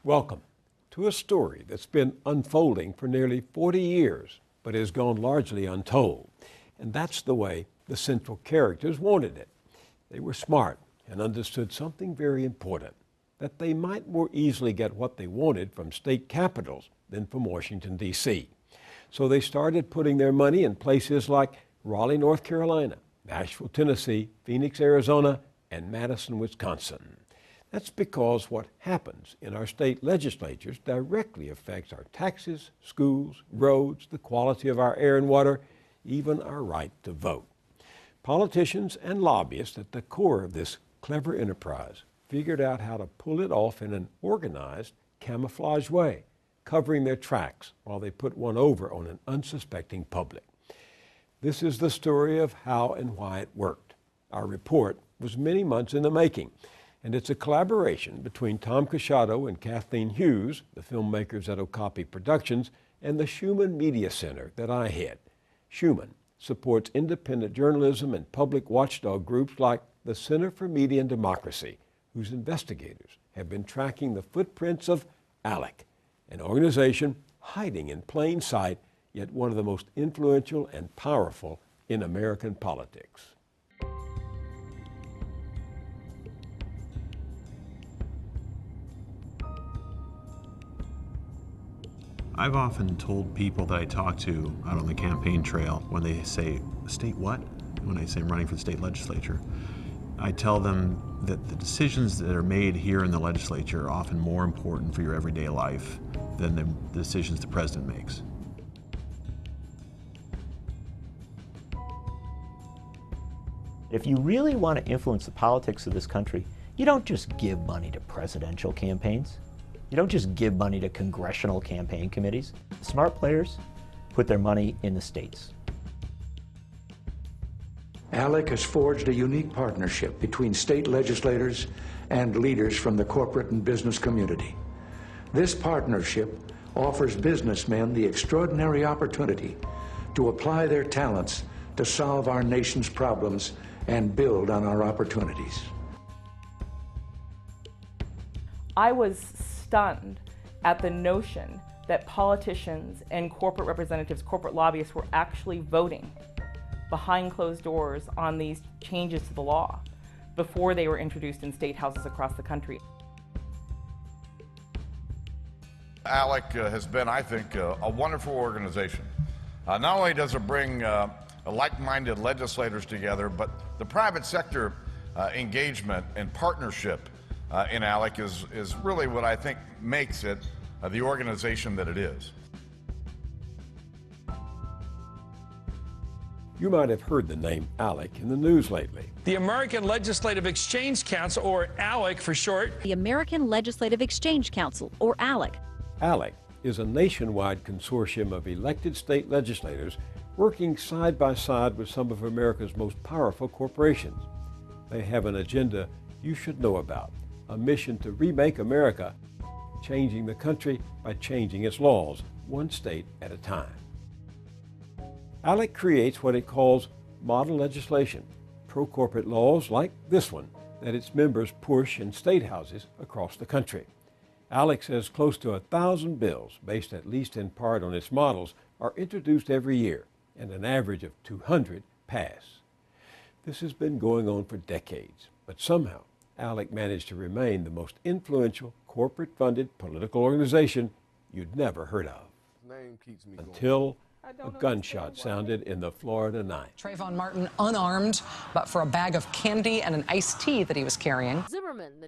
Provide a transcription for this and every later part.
Welcome to a story that's been unfolding for nearly 40 years, but has gone largely untold. And that's the way the central characters wanted it. They were smart and understood something very important, that they might more easily get what they wanted from state capitals than from Washington, D.C. So they started putting their money in places like Raleigh, North Carolina, Nashville, Tennessee, Phoenix, Arizona, and Madison, Wisconsin. That's because what happens in our state legislatures directly affects our taxes, schools, roads, the quality of our air and water, even our right to vote. Politicians and lobbyists at the core of this clever enterprise figured out how to pull it off in an organized, camouflage way, covering their tracks while they put one over on an unsuspecting public. This is the story of how and why it worked. Our report was many months in the making, and it's a collaboration between Tom Casciato and Kathleen Hughes, the filmmakers at Okapi Productions, and the Schumann Media Center that I head. Schumann supports independent journalism and public watchdog groups like the Center for Media and Democracy, whose investigators have been tracking the footprints of ALEC, an organization hiding in plain sight, yet one of the most influential and powerful in American politics. I've often told people that I talk to out on the campaign trail when they say, state what? When I say I'm running for the state legislature, I tell them that the decisions that are made here in the legislature are often more important for your everyday life than the decisions the president makes. If you really want to influence the politics of this country, you don't just give money to presidential campaigns. You don't just give money to congressional campaign committees. Smart players put their money in the states. ALEC has forged a unique partnership between state legislators and leaders from the corporate and business community. This partnership offers businessmen the extraordinary opportunity to apply their talents to solve our nation's problems and build on our opportunities. I was stunned at the notion that politicians and corporate representatives, corporate lobbyists were actually voting behind closed doors on these changes to the law before they were introduced in state houses across the country. ALEC has been, I think, a wonderful organization. Not only does it bring like-minded legislators together, but the private sector engagement and partnership in ALEC is really what I think makes it the organization that it is. You might have heard the name ALEC in the news lately. The American Legislative Exchange Council, or ALEC for short. The American Legislative Exchange Council, or ALEC. ALEC is a nationwide consortium of elected state legislators working side by side with some of America's most powerful corporations. They have an agenda you should know about, a mission to remake America, changing the country by changing its laws, one state at a time. ALEC creates what it calls model legislation, pro-corporate laws like this one that its members push in state houses across the country. ALEC says close to 1,000 bills, based at least in part on its models, are introduced every year, and an average of 200 pass. This has been going on for decades, but somehow ALEC managed to remain the most influential corporate-funded political organization you'd never heard of. Until a gunshot sounded in the Florida night. Trayvon Martin unarmed, but for a bag of candy and an iced tea that he was carrying.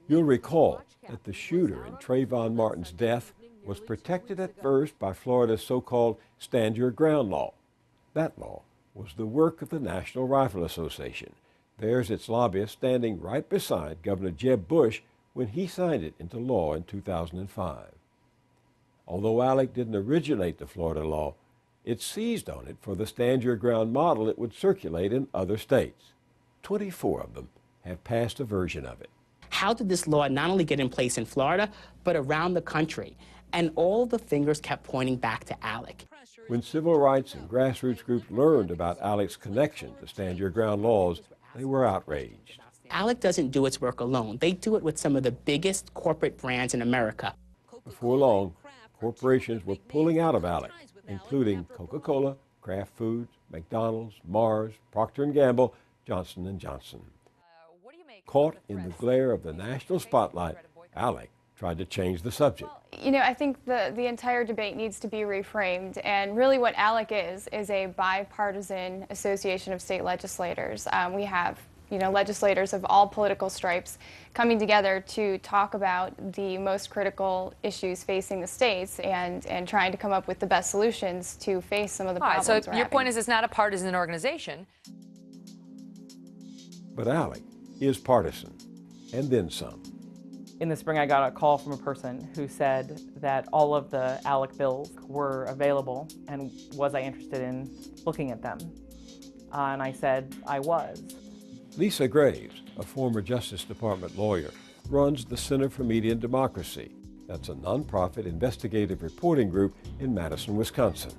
You'll recall that the shooter in Trayvon Martin's death was protected at first by Florida's so-called Stand Your Ground law. That law was the work of the National Rifle Association. There's its lobbyist standing right beside Governor Jeb Bush when he signed it into law in 2005. Although ALEC didn't originate the Florida law, it seized on it for the Stand Your Ground model it would circulate in other states. 24 of them have passed a version of it. How did this law not only get in place in Florida, but around the country? And all the fingers kept pointing back to ALEC. When civil rights and grassroots groups learned about ALEC's connection to Stand Your Ground laws, they were outraged. ALEC doesn't do its work alone. They do it with some of the biggest corporate brands in America. Before long, corporations were pulling out of ALEC, including Coca-Cola, Kraft Foods, McDonald's, Mars, Procter & Gamble, Johnson & Johnson. Caught in the glare of the national spotlight, ALEC tried to change the subject. You know, I think the entire debate needs to be reframed, and really what ALEC is a bipartisan association of state legislators. We have, you know, legislators of all political stripes coming together to talk about the most critical issues facing the states and trying to come up with the best solutions to face some of the problems So we're your having. point is it's not a partisan organization. But ALEC is partisan, and then some. In the spring, I got a call from a person who said that all of the ALEC bills were available and was I interested in looking at them. And I said I was. Lisa Graves, a former Justice Department lawyer, runs the Center for Media and Democracy. That's a nonprofit investigative reporting group in Madison, Wisconsin.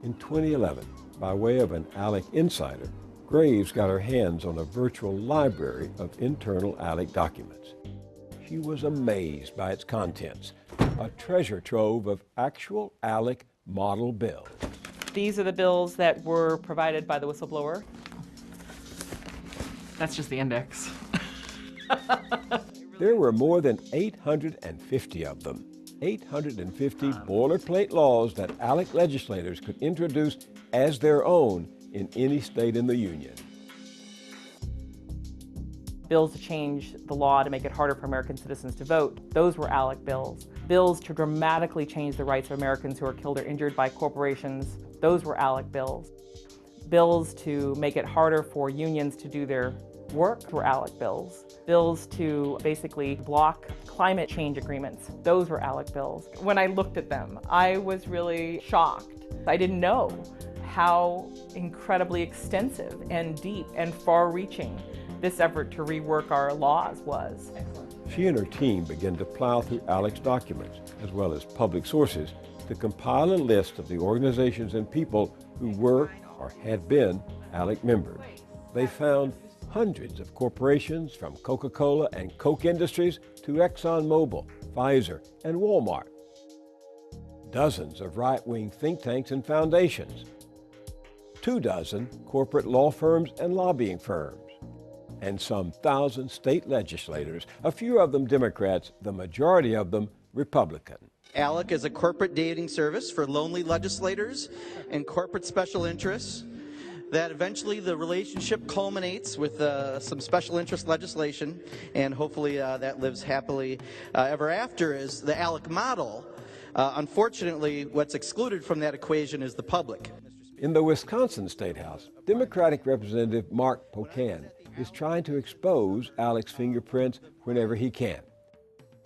In 2011, by way of an ALEC insider, Graves got her hands on a virtual library of internal ALEC documents. She was amazed by its contents, a treasure trove of actual ALEC model bills. These are the bills that were provided by the whistleblower. That's just the index. There were more than 850 of them. 850 boilerplate laws that ALEC legislators could introduce as their own in any state in the union. Bills to change the law to make it harder for American citizens to vote, those were ALEC bills. Bills to dramatically change the rights of Americans who are killed or injured by corporations, those were ALEC bills. Bills to make it harder for unions to do their work were ALEC bills. Bills to basically block climate change agreements, those were ALEC bills. When I looked at them, I was really shocked. I didn't know how incredibly extensive and deep and far-reaching this effort to rework our laws was. She and her team began to plow through ALEC's documents, as well as public sources, to compile a list of the organizations and people who were or had been ALEC members. They found hundreds of corporations from Coca-Cola and Coke Industries to ExxonMobil, Pfizer, and Walmart. Dozens of right-wing think tanks and foundations. 24 corporate law firms and lobbying firms. And some 1,000 state legislators, a few of them Democrats, the majority of them Republican. ALEC is a corporate dating service for lonely legislators and corporate special interests that eventually the relationship culminates with some special interest legislation, and hopefully that lives happily ever after is the ALEC model. Unfortunately, what's excluded from that equation is the public. In the Wisconsin State House, Democratic Representative Mark Pocan is trying to expose ALEC's fingerprints whenever he can.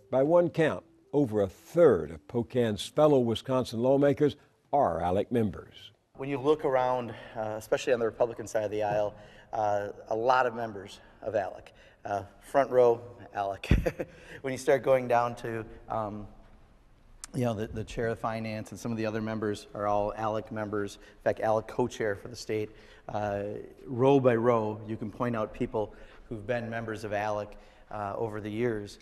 By one count, over a third of Pocan's fellow Wisconsin lawmakers are ALEC members. When you look around, especially on the Republican side of the aisle, a lot of members of ALEC. Front row, ALEC. When you start going down to you know, the chair of finance and some of the other members are all ALEC members. In fact, ALEC co-chair for the state. Row by row, you can point out people who've been members of ALEC over the years.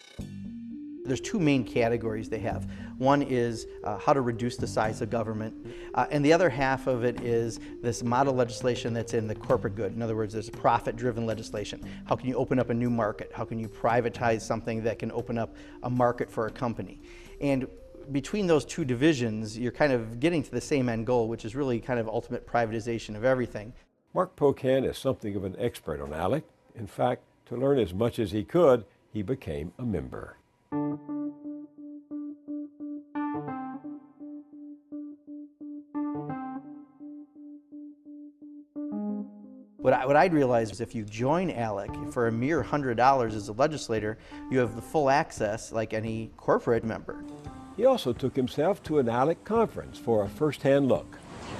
There's two main categories they have. One is how to reduce the size of government, and the other half of it is this model legislation that's in the corporate good. In other words, there's profit-driven legislation. How can you open up a new market? How can you privatize something that can open up a market for a company? And between those two divisions, you're kind of getting to the same end goal, which is really kind of ultimate privatization of everything. Mark Pocan is something of an expert on ALEC. In fact, to learn as much as he could, he became a member. What I'd realized is if you join ALEC for a mere $100 as a legislator, you have the full access like any corporate member. He also took himself to an ALEC conference for a first-hand look.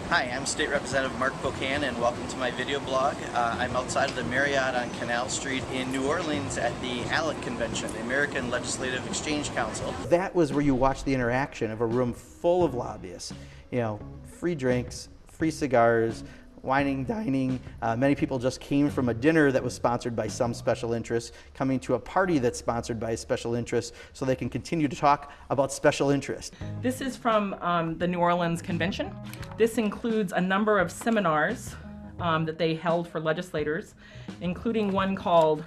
Hi, I'm State Representative Mark Pocan, and welcome to my video blog. I'm outside of the Marriott on Canal Street in New Orleans at the ALEC convention, the American Legislative Exchange Council. That was where you watch the interaction of a room full of lobbyists. You know, free drinks, free cigars, wining, dining. Many people just came from a dinner that was sponsored by some special interest, coming to a party that's sponsored by a special interest, so they can continue to talk about special interest. This is from the New Orleans Convention. This includes a number of seminars that they held for legislators, including one called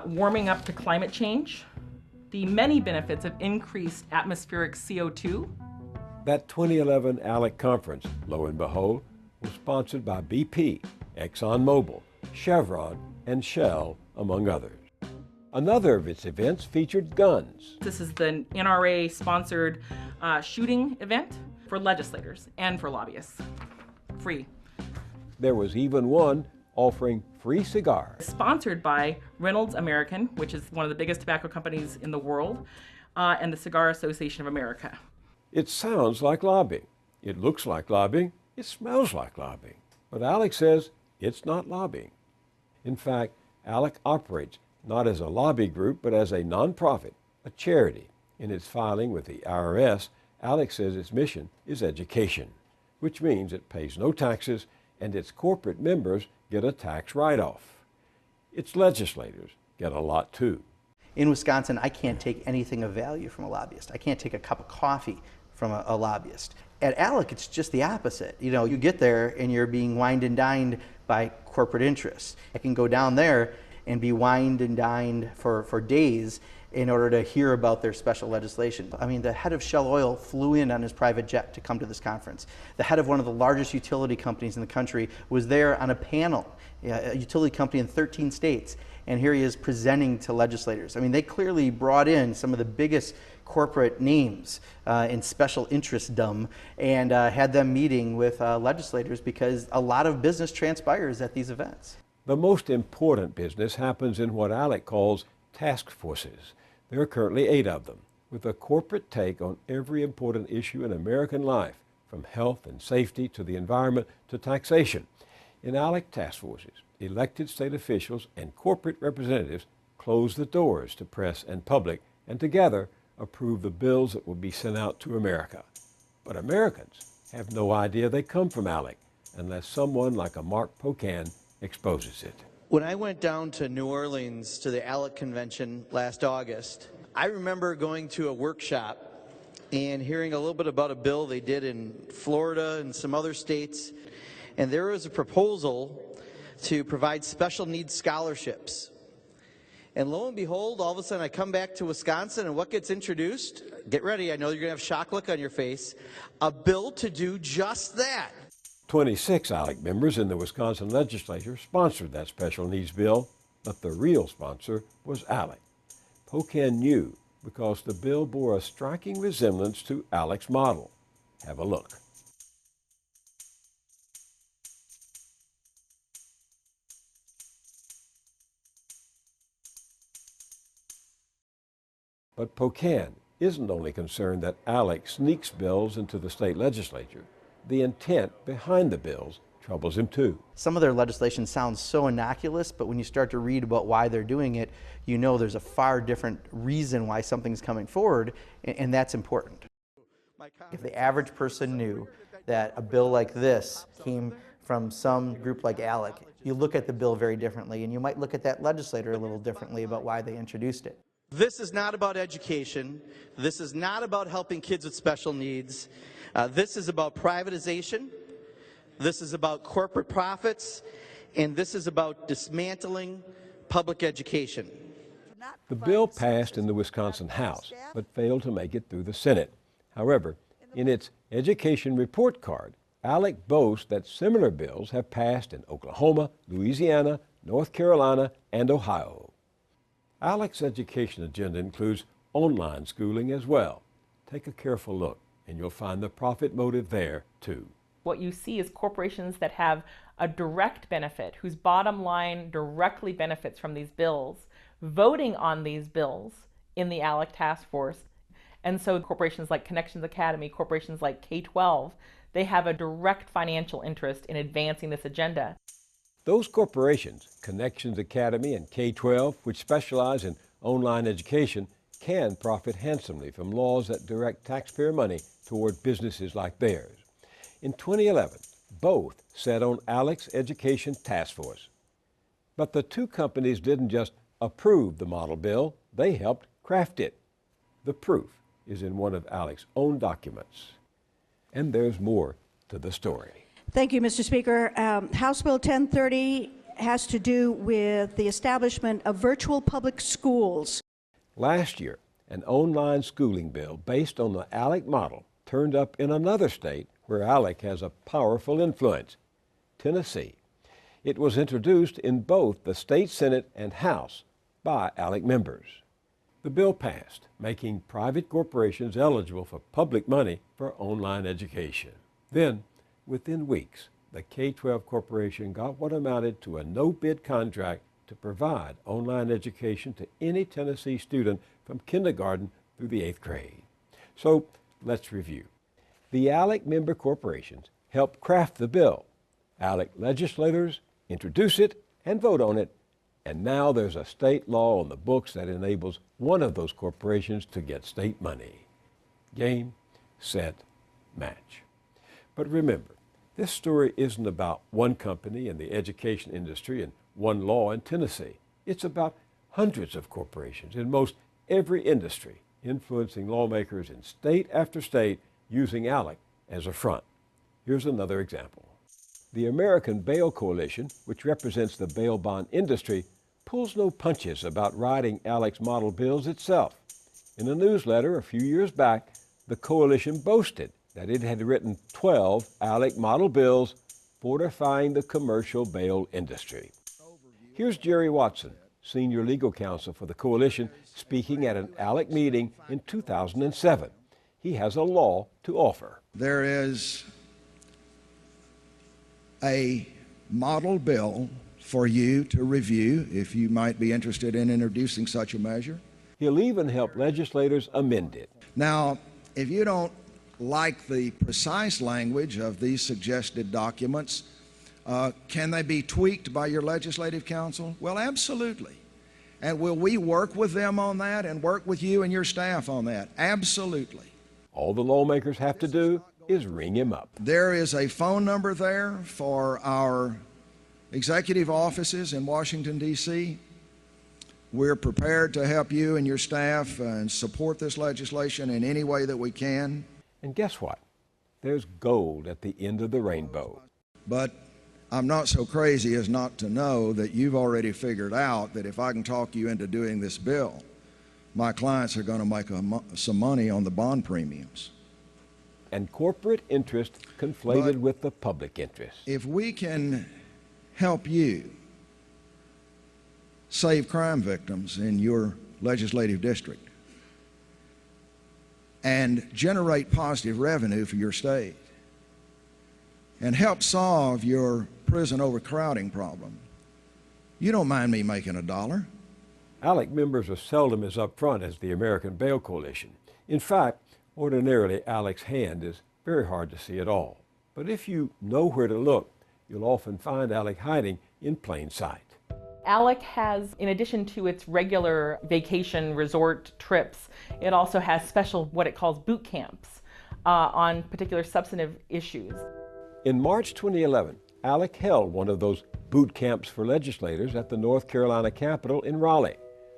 Warming Up to Climate Change, the many benefits of increased atmospheric CO2. That 2011 ALEC conference, lo and behold, was sponsored by BP, ExxonMobil, Chevron, and Shell, among others. Another of its events featured guns. This is the NRA-sponsored shooting event for legislators and for lobbyists, free. There was even one offering free cigars. Sponsored by Reynolds American, which is one of the biggest tobacco companies in the world, and the Cigar Association of America. It sounds like lobbying. It looks like lobbying. It smells like lobbying. But ALEC says it's not lobbying. In fact, ALEC operates not as a lobby group, but as a nonprofit, a charity. In its filing with the IRS, ALEC says its mission is education, which means it pays no taxes and its corporate members get a tax write-off. Its legislators get a lot too. In Wisconsin, I can't take anything of value from a lobbyist. I can't take a cup of coffee from a lobbyist. At ALEC, it's just the opposite. You know, you get there and you're being wined and dined by corporate interests. I can go down there and be wined and dined for days in order to hear about their special legislation. I mean, the head of Shell Oil flew in on his private jet to come to this conference. The head of one of the largest utility companies in the country was there on a panel, a utility company in 13 states, and here he is presenting to legislators. I mean, they clearly brought in some of the biggest corporate names in special interestdom and had them meeting with legislators because a lot of business transpires at these events. The most important business happens in what ALEC calls task forces. There are currently 8 of them, with a corporate take on every important issue in American life, from health and safety to the environment to taxation. In ALEC task forces, elected state officials and corporate representatives close the doors to press and public, and together approve the bills that will be sent out to America. But Americans have no idea they come from ALEC unless someone like a Mark Pocan exposes it. When I went down to New Orleans to the ALEC convention last August, I remember going to a workshop and hearing a little bit about a bill they did in Florida and some other states. And there was a proposal to provide special needs scholarships. And lo and behold, all of a sudden I come back to Wisconsin, and what gets introduced? Get ready, I know you're going to have a shock look on your face. A bill to do just that. 26 ALEC members in the Wisconsin legislature sponsored that special needs bill, but the real sponsor was ALEC. Pocan knew because the bill bore a striking resemblance to ALEC's model. Have a look. But Pocan isn't only concerned that ALEC sneaks bills into the state legislature. The intent behind the bills troubles him too. Some of their legislation sounds so innocuous, but when you start to read about why they're doing it, you know there's a far different reason why something's coming forward, and that's important. If the average person knew that a bill like this came from some group like ALEC, you look at the bill very differently, and you might look at that legislator a little differently about why they introduced it. This is not about education. This is not about helping kids with special needs. This is about privatization. This is about corporate profits. And this is about dismantling public education. The bill passed in the Wisconsin House, but failed to make it through the Senate. However, in its education report card, ALEC boasts that similar bills have passed in Oklahoma, Louisiana, North Carolina, and Ohio. ALEC's education agenda includes online schooling as well. Take a careful look, and you'll find the profit motive there too. What you see is corporations that have a direct benefit, whose bottom line directly benefits from these bills, voting on these bills in the ALEC task force. And so corporations like Connections Academy, corporations like K-12, they have a direct financial interest in advancing this agenda. Those corporations, Connections Academy and K-12, which specialize in online education, can profit handsomely from laws that direct taxpayer money toward businesses like theirs. In 2011, Both sat on ALEC's Education Task Force. But the two companies didn't just approve the model bill, they helped craft it. The proof is in one of ALEC's own documents. And there's more to the story. Thank you, Mr. Speaker. House Bill 1030 has to do with the establishment of virtual public schools. Last year, an online schooling bill based on the ALEC model turned up in another state where ALEC has a powerful influence, Tennessee. It was introduced in both the state Senate and House by ALEC members. The bill passed, making private corporations eligible for public money for online education. Then, within weeks, the K-12 corporation got what amounted to a no-bid contract to provide online education to any Tennessee student from kindergarten through the 8th grade. So, let's review. The ALEC member corporations helped craft the bill. ALEC legislators introduce it and vote on it, and now there's a state law on the books that enables one of those corporations to get state money. Game, set, match. But remember, this story isn't about one company in the education industry and one law in Tennessee. It's about hundreds of corporations in most every industry, influencing lawmakers in state after state using ALEC as a front. Here's another example. The American Bail Coalition, which represents the bail bond industry, pulls no punches about writing ALEC's model bills itself. In a newsletter a few years back, the coalition boasted that it had written 12 ALEC model bills fortifying the commercial bail industry. Here's Jerry Watson, senior legal counsel for the coalition, speaking at an ALEC meeting in 2007. He has a law to offer. There is a model bill for you to review if you might be interested in introducing such a measure. He'll even help legislators amend it. Now, if you don't like the precise language of these suggested documents, can they be tweaked by your legislative counsel? Well, absolutely. And will we work with them on that and work with you and your staff on that? Absolutely. All the lawmakers have to do is ring him up. There is a phone number there for our executive offices in Washington, D.C. We're prepared to help you and your staff and support this legislation in any way that we can. And guess what? There's gold at the end of the rainbow. But I'm not so crazy as not to know that you've already figured out that if I can talk you into doing this bill, my clients are going to make some money on the bond premiums. And corporate interest conflated with the public interest. If we can help you save crime victims in your legislative district and generate positive revenue for your state and help solve your prison overcrowding problem, you don't mind me making a dollar. ALEC members are seldom as upfront as the American Bail Coalition. In fact, ordinarily ALEC's hand is very hard to see at all. But if you know where to look, you'll often find ALEC hiding in plain sight. ALEC has, in addition to its regular vacation resort trips, it also has special, what it calls boot camps on particular substantive issues. In March 2011, ALEC held one of those boot camps for legislators at the North Carolina Capitol in Raleigh.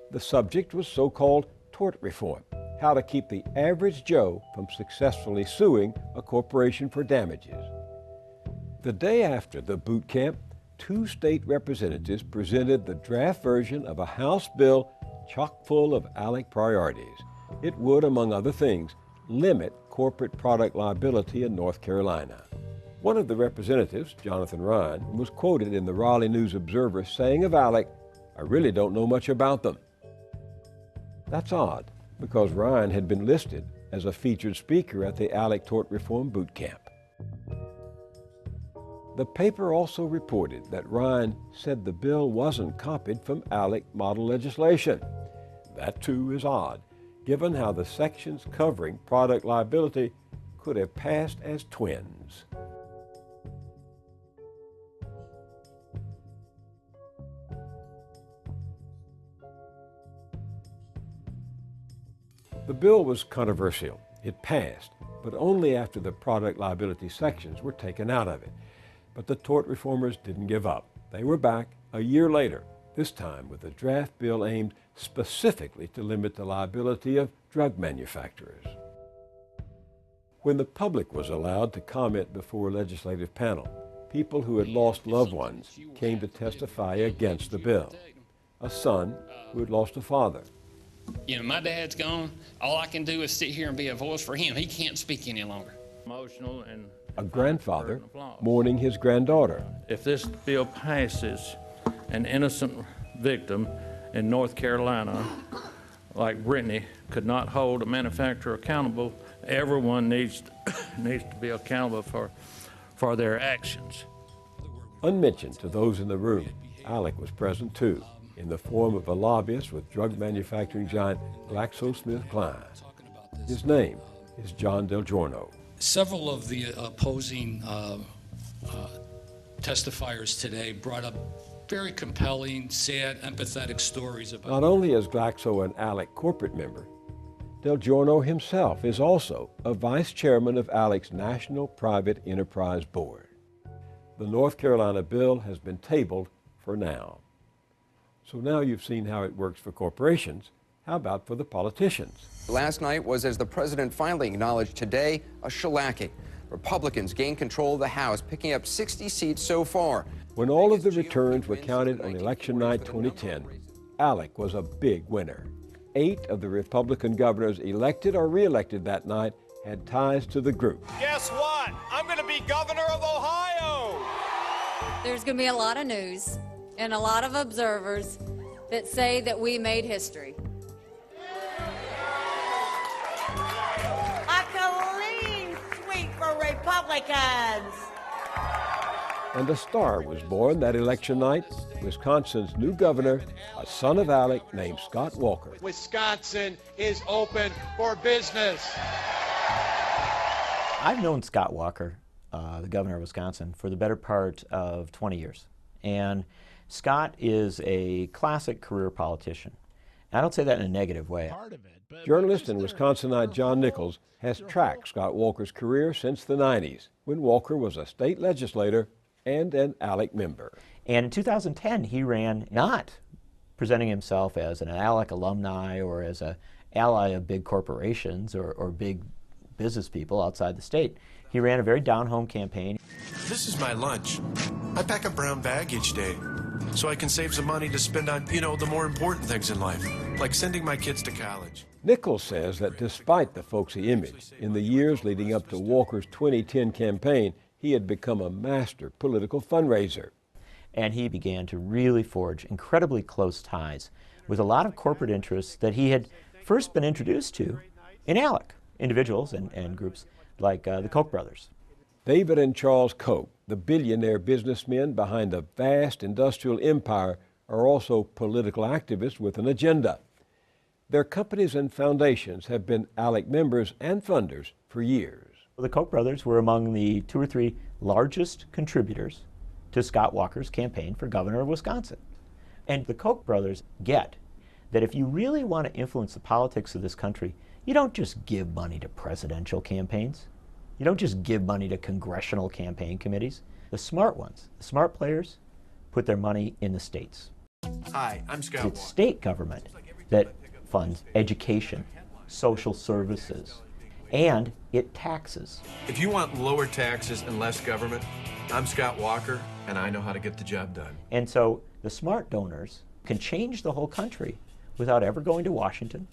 The subject was so-called tort reform, how to keep the average Joe from successfully suing a corporation for damages. The day after the boot camp, 2 state representatives presented the draft version of a House bill chock full of ALEC priorities. It would, among other things, limit corporate product liability in North Carolina. One of the representatives, Jonathan Ryan, was quoted in the Raleigh News-Observer saying of ALEC, "I really don't know much about them." That's odd, because Ryan had been listed as a featured speaker at the ALEC Tort Reform Boot Camp. The paper also reported that Ryan said the bill wasn't copied from ALEC model legislation. That too is odd, given how the sections covering product liability could have passed as twins. The bill was controversial. It passed, but only after the product liability sections were taken out of it. But the tort reformers didn't give up. They were back a year later, this time with a draft bill aimed specifically to limit the liability of drug manufacturers. When the public was allowed to comment before a legislative panel, people who had lost loved ones came to testify against the bill. A son who had lost a father. You know, my dad's gone. All I can do is sit here and be a voice for him. He can't speak any longer. Emotional and a grandfather mourning his granddaughter. If this bill passes, an innocent victim in North Carolina, like Brittany, could not hold a manufacturer accountable. Everyone needs to be accountable for their actions. Unmentioned to those in the room, ALEC was present too, in the form of a lobbyist with drug manufacturing giant GlaxoSmithKline. His name is John Del Giorno. Several of the opposing testifiers today brought up very compelling, sad, empathetic stories about... Not only is Glaxo an ALEC corporate member, Del Giorno himself is also a vice chairman of ALEC's National Private Enterprise Board. The North Carolina bill has been tabled for now. So now you've seen how it works for corporations. How about for the politicians? Last night was, as the president finally acknowledged today, a shellacking. Republicans gained control of the House, picking up 60 seats so far. When all of the returns were counted on election night 2010, ALEC was a big winner. 8 of the Republican governors elected or re-elected that night had ties to the group. Guess what? I'm going to be governor of Ohio! There's going to be a lot of news and a lot of observers that say that we made history. A clean sweep for Republicans. And a star was born that election night, Wisconsin's new governor, a son of ALEC named Scott Walker. Wisconsin is open for business. I've known Scott Walker, the governor of Wisconsin, for the better part of 20 years. And Scott is a classic career politician. I don't say that in a negative way. Journalist and Wisconsinite John Nichols has tracked Scott Walker's career since the 90s, when Walker was a state legislator and an ALEC member. And in 2010, he ran not presenting himself as an ALEC alumni or as an ally of big corporations or big business people outside the state. He ran a very down-home campaign. This is my lunch. I pack a brown bag each day so I can save some money to spend on, the more important things in life, like sending my kids to college. Nichols says that despite the folksy image, in the years leading up to Walker's 2010 campaign, he had become a master political fundraiser. And he began to really forge incredibly close ties with a lot of corporate interests that he had first been introduced to in ALEC, individuals and groups like the Koch brothers. David and Charles Koch, the billionaire businessmen behind a vast industrial empire, are also political activists with an agenda. Their companies and foundations have been ALEC members and funders for years. The Koch brothers were among the 2 or 3 largest contributors to Scott Walker's campaign for governor of Wisconsin. And the Koch brothers get that if you really want to influence the politics of this country, you don't just give money to presidential campaigns. You don't just give money to congressional campaign committees. The smart ones, the smart players, put their money in the states. Hi, I'm Scott Walker. It's state government that funds education, social services, and it taxes. If you want lower taxes and less government, I'm Scott Walker, and I know how to get the job done. And so the smart donors can change the whole country without ever going to Washington,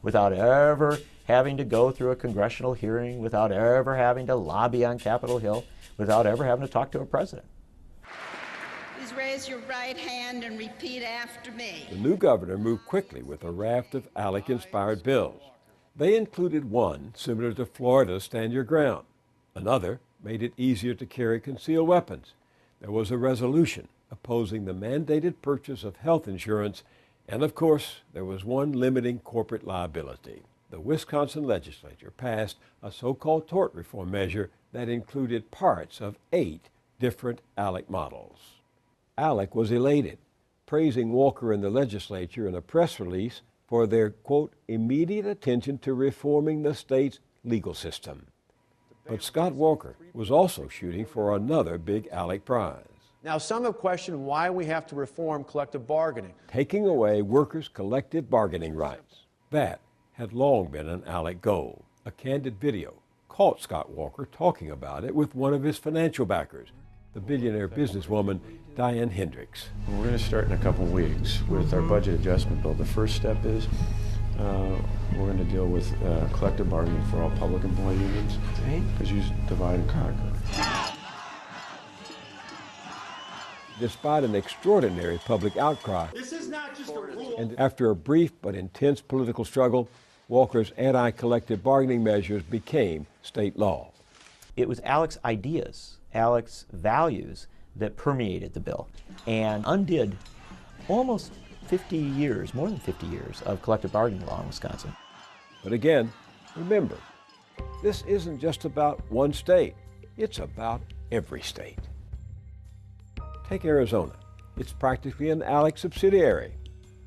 without ever having to go through a congressional hearing, without ever having to lobby on Capitol Hill, without ever having to talk to a president. Please raise your right hand and repeat after me. The new governor moved quickly with a raft of ALEC-inspired bills. They included one similar to Florida's Stand Your Ground. Another made it easier to carry concealed weapons. There was a resolution opposing the mandated purchase of health insurance, and of course, there was one limiting corporate liability. The Wisconsin legislature passed a so-called tort reform measure that included parts of 8 different ALEC models. ALEC was elated, praising Walker and the legislature in a press release for their, quote, immediate attention to reforming the state's legal system. The But Scott Walker was also shooting for another big ALEC prize. Now, some have questioned why we have to reform collective bargaining. Taking away workers' collective bargaining rights. That had long been an ALEC goal. A candid video caught Scott Walker talking about it with one of his financial backers, the billionaire businesswoman Diane Hendricks. We're going to start in a couple weeks with our budget adjustment bill. The first step is we're going to deal with collective bargaining for all public employee unions, because you divide and conquer. Despite an extraordinary public outcry, This is not just a rule. and after a brief but intense political struggle, Walker's anti-collective bargaining measures became state law. It was ALEC's ideas, ALEC's values that permeated the bill and undid almost 50 years, more than 50 years, of collective bargaining law in Wisconsin. But again, remember, this isn't just about one state. It's about every state. Take Arizona. It's practically an ALEC subsidiary.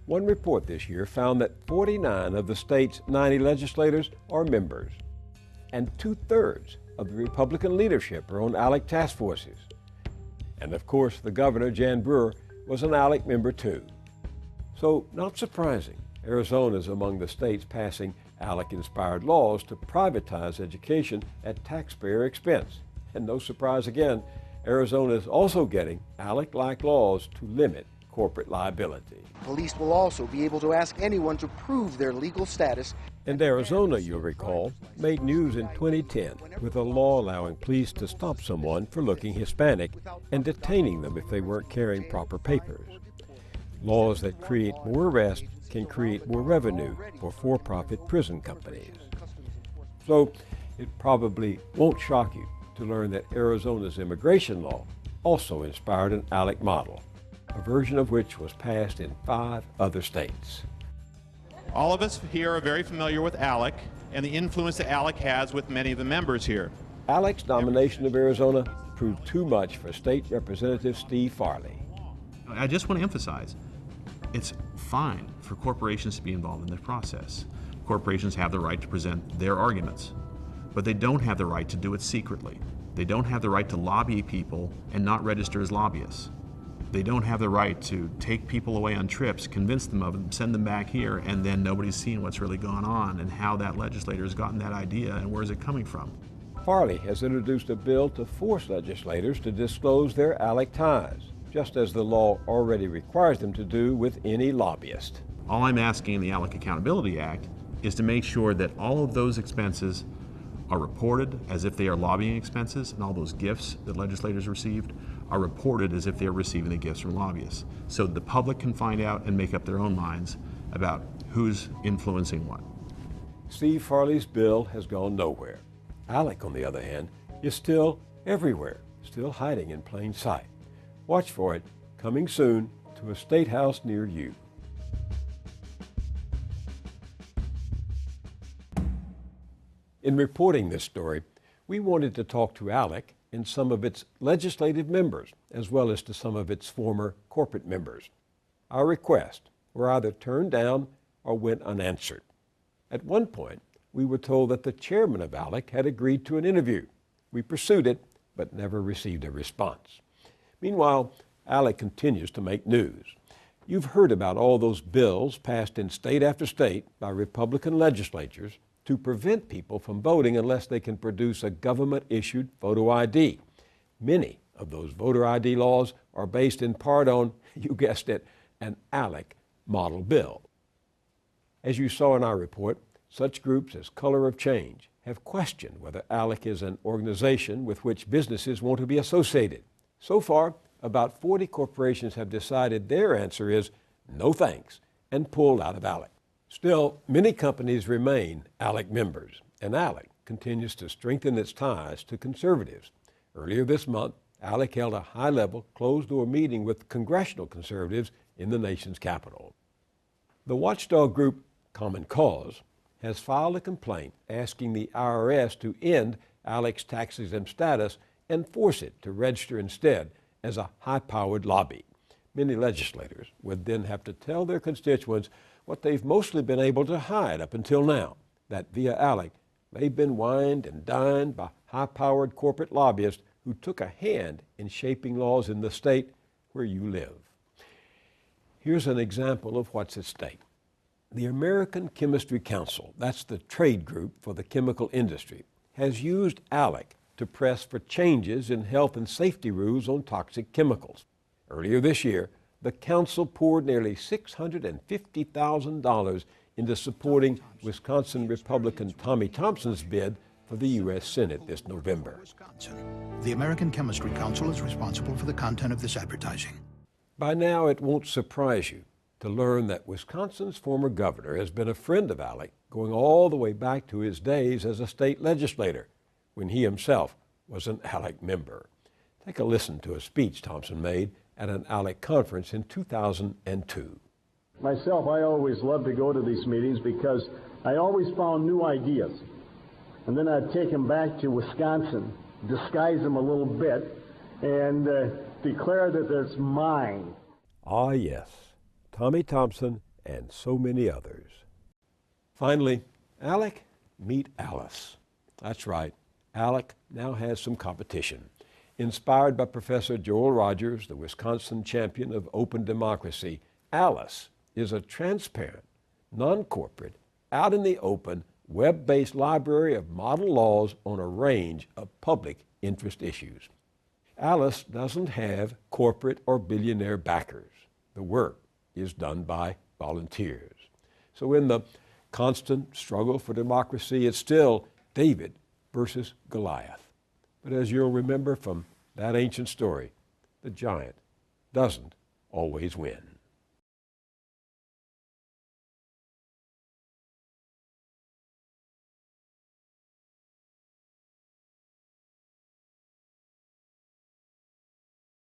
One report this year found that 49 of the state's 90 legislators are members, and 2/3 of the Republican leadership are on ALEC task forces. And of course, the governor, Jan Brewer, was an ALEC member too. So, not surprising, Arizona is among the states passing ALEC-inspired laws to privatize education at taxpayer expense. And no surprise again, Arizona is also getting ALEC-like laws to limit corporate liability. Police will also be able to ask anyone to prove their legal status. And Arizona, you'll recall, made news in 2010 with a law allowing police to stop someone for looking Hispanic and detaining them if they weren't carrying proper papers. Laws that create more arrests can create more revenue for for-profit prison companies. So it probably won't shock you to learn that Arizona's immigration law also inspired an ALEC model, a version of which was passed in 5 other states. All of us here are very familiar with ALEC and the influence that ALEC has with many of the members here. ALEC's nomination of Arizona proved too much for State Representative Steve Farley. I just want to emphasize, it's fine for corporations to be involved in the process. Corporations have the right to present their arguments, but they don't have the right to do it secretly. They don't have the right to lobby people and not register as lobbyists. They don't have the right to take people away on trips, convince them of them, send them back here, and then nobody's seen what's really going on and how that legislator has gotten that idea and where is it coming from. Farley has introduced a bill to force legislators to disclose their ALEC ties, just as the law already requires them to do with any lobbyist. All I'm asking in the ALEC Accountability Act is to make sure that all of those expenses are reported as if they are lobbying expenses, and all those gifts that legislators received are reported as if they're receiving the gifts from lobbyists, so the public can find out and make up their own minds about who's influencing what. Steve Farley's bill has gone nowhere. ALEC, on the other hand, is still everywhere, still hiding in plain sight. Watch for it, coming soon to a state house near you. In reporting this story, we wanted to talk to ALEC and some of its legislative members, as well as to some of its former corporate members. Our requests were either turned down or went unanswered. At one point, we were told that the chairman of ALEC had agreed to an interview. We pursued it, but never received a response. Meanwhile, ALEC continues to make news. You've heard about all those bills passed in state after state by Republican legislatures to prevent people from voting unless they can produce a government-issued photo ID. Many of those voter ID laws are based in part on, you guessed it, an ALEC model bill. As you saw in our report, such groups as Color of Change have questioned whether ALEC is an organization with which businesses want to be associated. So far, about 40 corporations have decided their answer is no thanks and pulled out of ALEC. Still, many companies remain ALEC members, and ALEC continues to strengthen its ties to conservatives. Earlier this month, ALEC held a high-level, closed-door meeting with congressional conservatives in the nation's capital. The watchdog group Common Cause has filed a complaint asking the IRS to end ALEC's tax-exempt status and force it to register instead as a high-powered lobby. Many legislators would then have to tell their constituents what they've mostly been able to hide up until now, that via ALEC, They've been wined and dined by high-powered corporate lobbyists who took a hand in shaping laws in the state where you live. Here's an example of what's at stake. The American Chemistry Council, that's the trade group for the chemical industry, has used ALEC to press for changes in health and safety rules on toxic chemicals. Earlier this year, the council poured nearly $650,000 into supporting Wisconsin Republican Tommy Thompson's bid for the U.S. Senate this November. The American Chemistry Council is responsible for the content of this advertising. By now, it won't surprise you to learn that Wisconsin's former governor has been a friend of ALEC going all the way back to his days as a state legislator, when he himself was an ALEC member. Take a listen to a speech Thompson made at an ALEC conference in 2002. Myself, I always loved to go to these meetings because I always found new ideas. And then I'd take them back to Wisconsin, disguise them a little bit, and declare that it's mine. Ah, yes, Tommy Thompson and so many others. Finally, ALEC, meet Alice. That's right, ALEC now has some competition. Inspired by Professor Joel Rogers, the Wisconsin champion of open democracy, Alice is a transparent, non-corporate, out in the open, web-based library of model laws on a range of public interest issues. Alice doesn't have corporate or billionaire backers. The work is done by volunteers. So in the constant struggle for democracy, it's still David versus Goliath. But as you'll remember from that ancient story, the giant doesn't always win.